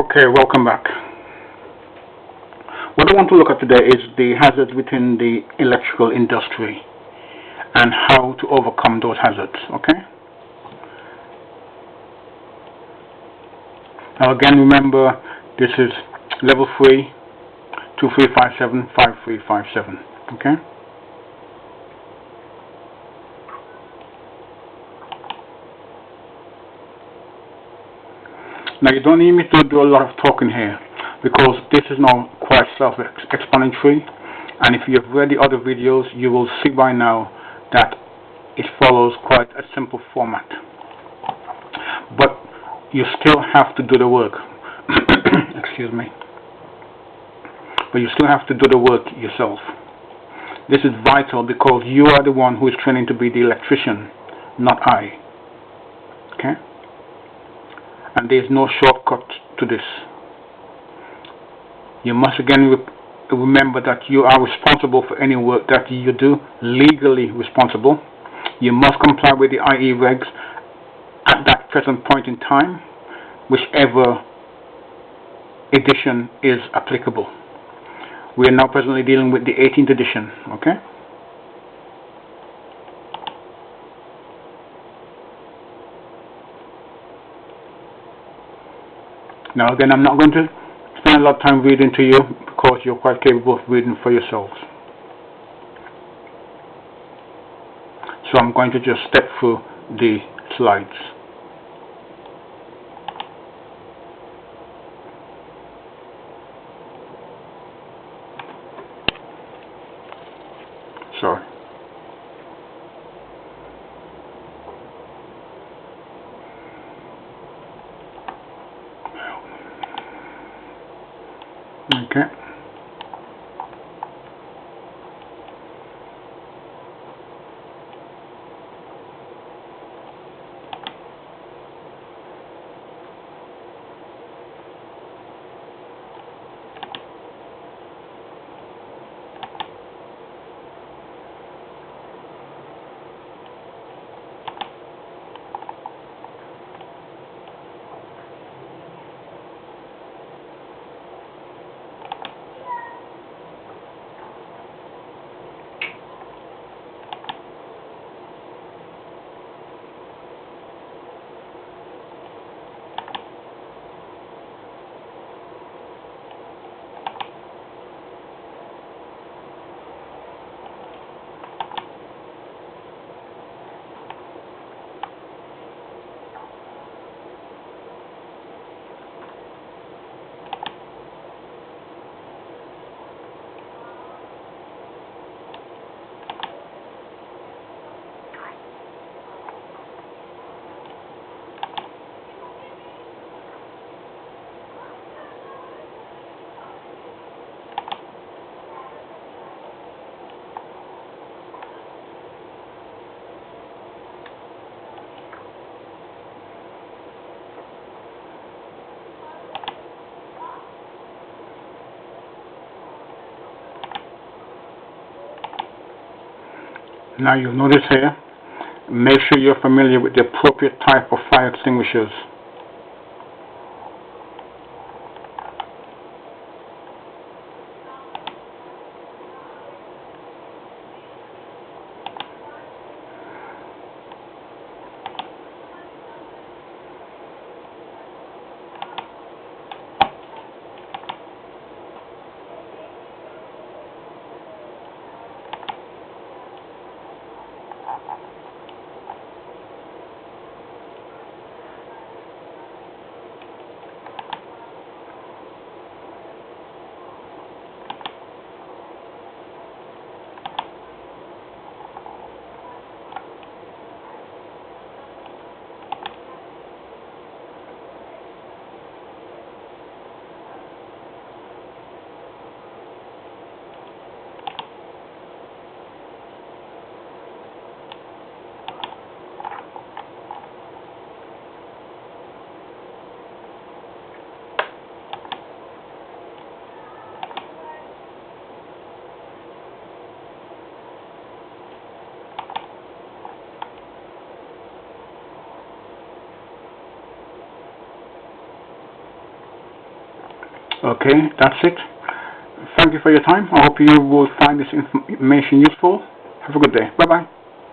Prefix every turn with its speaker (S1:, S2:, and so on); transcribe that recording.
S1: Okay, welcome back. What I want to look at today is the hazards within the electrical industry and how to overcome those hazards. Okay? Now again, remember this is level 3, 2357, 5357. Okay? Now you don't need me to do a lot of talking here because this is now quite self-explanatory, and if you've read the other videos you will see by now that it follows quite a simple format, but you still have to do the work. Excuse me. But you still have to do the work yourself. This is vital because you are the one who is training to be the electrician, not I. Okay? And there is no shortcut to this. You must again remember that you are responsible for any work that you do, legally responsible. You must comply with the IE regs at that present point in time, whichever edition is applicable. We are now presently dealing with the 18th edition, okay? Now again, I'm not going to spend a lot of time reading to you because you're quite capable of reading for yourselves. So I'm going to just step through the slides. Sorry. Okay. Now you'll notice here, make sure you're familiar with the appropriate type of fire extinguishers. Okay, that's it. Thank you for your time. I hope you will find this information useful. Have a good day. Bye-bye.